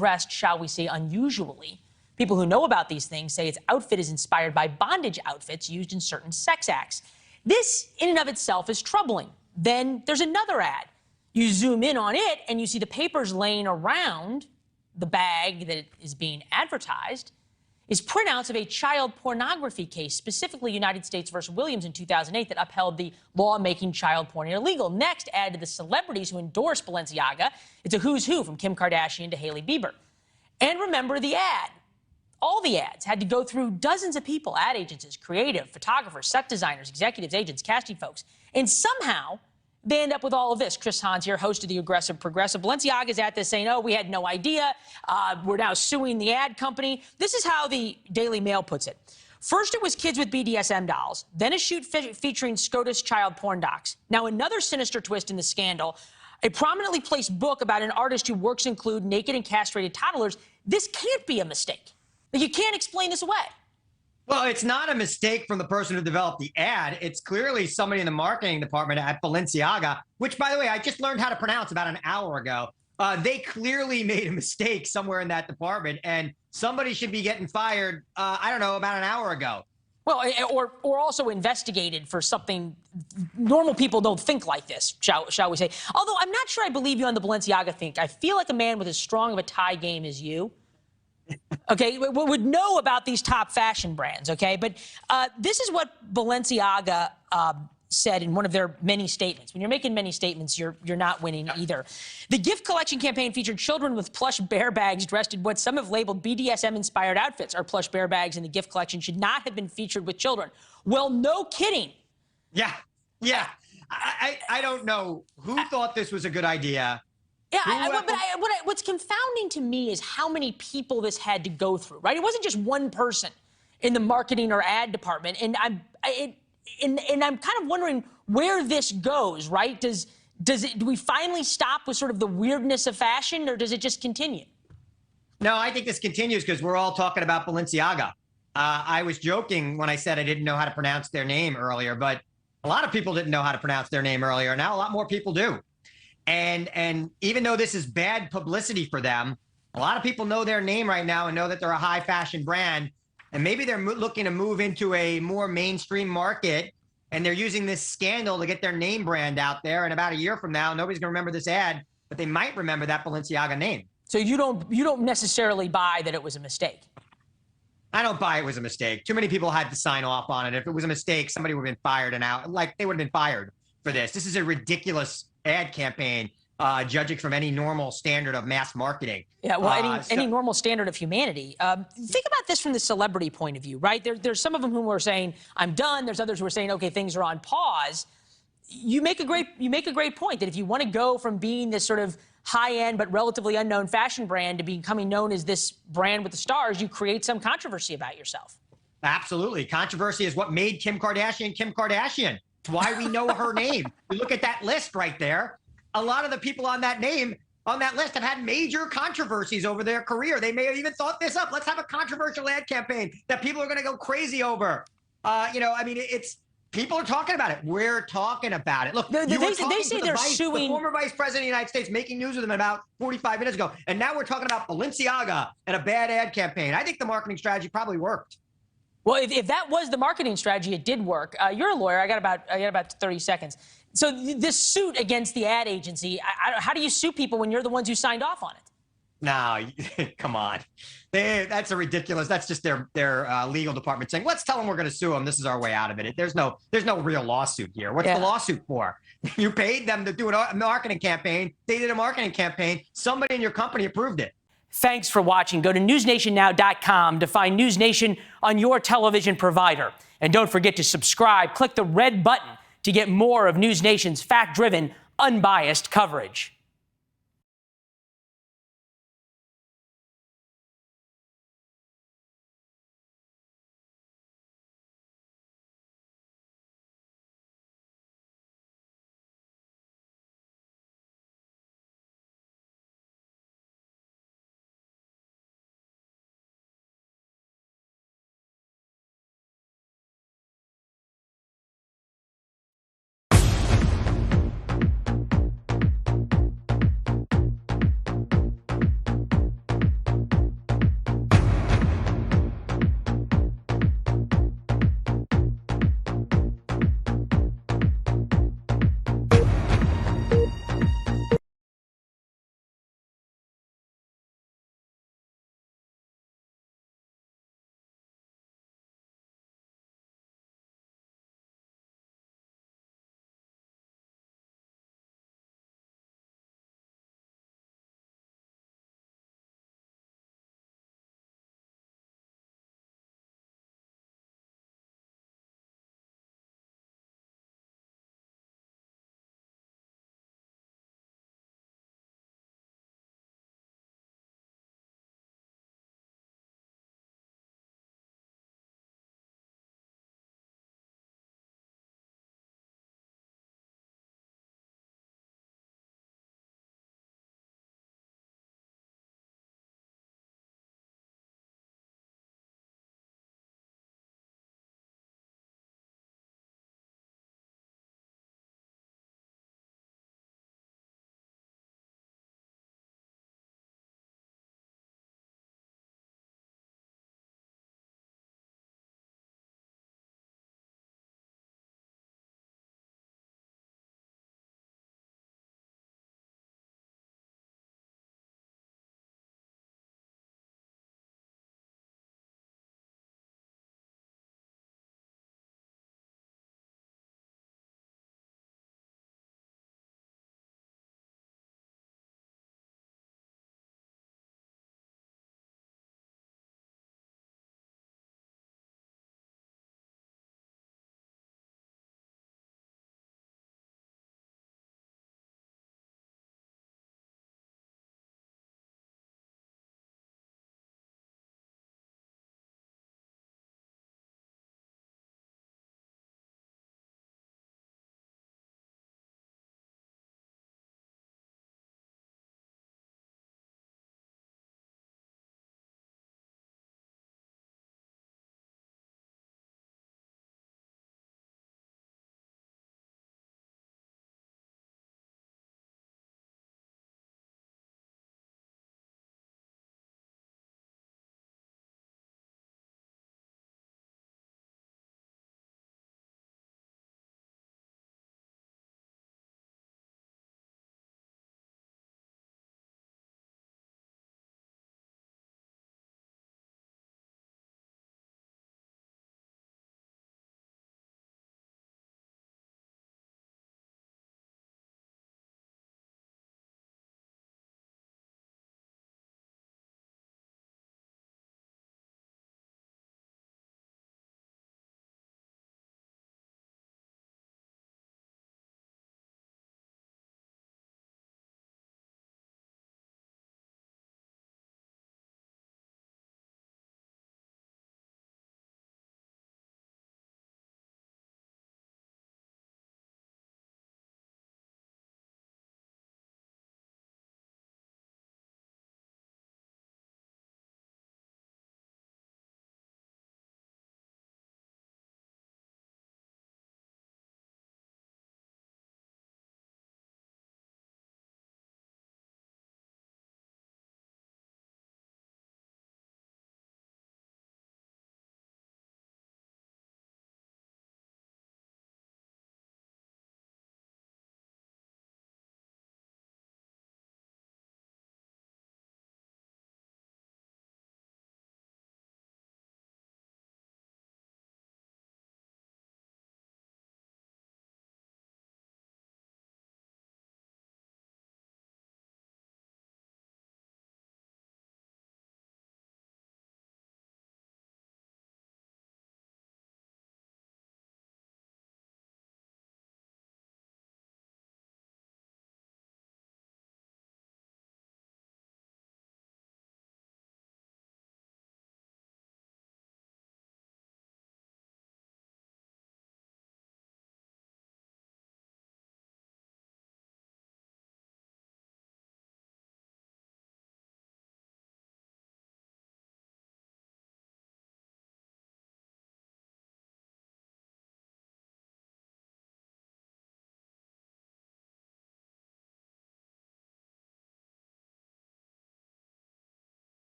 dressed, shall we say, unusually. People who know about these things say its outfit is inspired by bondage outfits used in certain sex acts. This, in and of itself, is troubling. Then there's another ad. You zoom in on it, and you see the papers laying around the bag that is being advertised is printouts of a child pornography case, specifically United States versus Williams in 2008, that upheld the law making child porn illegal. Next, add to the celebrities who endorse Balenciaga. It's a who's who, from Kim Kardashian to Hailey Bieber. And remember the ad. All the ads had to go through dozens of people, ad agencies, creative, photographers, set designers, executives, agents, casting folks. And somehow, they end up with all of this. Chris Hans here, host of the Aggressive Progressive. Balenciaga's at this saying, oh, we had no idea. We're now suing the ad company. This is how the Daily Mail puts it. First, it was kids with BDSM dolls. Then a shoot featuring SCOTUS child porn docs. Now, another sinister twist in the scandal, a prominently placed book about an artist whose works include naked and castrated toddlers. This can't be a mistake. You can't explain this away. Well, it's not a mistake from the person who developed the ad. It's clearly somebody in the marketing department at Balenciaga, which, by the way, I just learned how to pronounce about an hour ago. They clearly made a mistake somewhere in that department, and somebody should be getting fired, I don't know, about an hour ago. Well, or also investigated for something. Normal people don't think like this, shall we say. Although I'm not sure I believe you on the Balenciaga thing. I feel like a man with as strong of a tie game as you, okay, would know about these top fashion brands, okay? But this is what Balenciaga said in one of their many statements. When you're making many statements, you're not winning either. The gift collection campaign featured children with plush bear bags dressed in what some have labeled BDSM-inspired outfits. Our plush bear bags in the gift collection should not have been featured with children. Well, no kidding. Yeah. I don't know who thought this was a good idea. Yeah, what's confounding to me is how many people this had to go through, right? It wasn't just one person in the marketing or ad department, and I'm kind of wondering where this goes, right? Do we finally stop with sort of the weirdness of fashion, or does it just continue? No, I think this continues because we're all talking about Balenciaga. I was joking when I said I didn't know how to pronounce their name earlier, but a lot of people didn't know how to pronounce their name earlier. Now a lot more people do. And even though this is bad publicity for them, a lot of people know their name right now and know that they're a high fashion brand. And maybe they're looking to move into a more mainstream market, and they're using this scandal to get their name brand out there. And about a year from now, nobody's going to remember this ad, but they might remember that Balenciaga name. So you don't necessarily buy that it was a mistake? I don't buy it was a mistake. Too many people had to sign off on it. If it was a mistake, somebody would have been fired and out. Like, they would have been fired for this. This is a ridiculous ad campaign, judging from any normal standard of mass marketing. Yeah, well, any normal standard of humanity. Think about this from the celebrity point of view, right? There's some of them who are saying, I'm done. There's others who are saying, okay, things are on pause. You make a great point that if you want to go from being this sort of high-end but relatively unknown fashion brand to becoming known as this brand with the stars, you create some controversy about yourself. Absolutely. Controversy is what made Kim Kardashian Kim Kardashian. It's why we know her name. You look at that list right there. A lot of the people on that list have had major controversies over their career. They may have even thought this up. Let's have a controversial ad campaign that people are going to go crazy over. It's people are talking about it. We're talking about it. Look, they say they're suing the former vice president of the United States, making news with them about 45 minutes ago, and now we're talking about Balenciaga and a bad ad campaign. I think the marketing strategy probably worked. Well, if that was the marketing strategy, it did work. You're a lawyer. I got about 30 seconds. So this suit against the ad agency, how do you sue people when you're the ones who signed off on it? No, come on. That's a ridiculous. That's just their legal department saying, let's tell them we're going to sue them. This is our way out of it. There's no real lawsuit here. What's the lawsuit for? You paid them to do a marketing campaign. They did a marketing campaign. Somebody in your company approved it. Thanks for watching. Go to newsnationnow.com to find News Nation on your television provider. And don't forget to subscribe. Click the red button to get more of News Nation's fact-driven, unbiased coverage.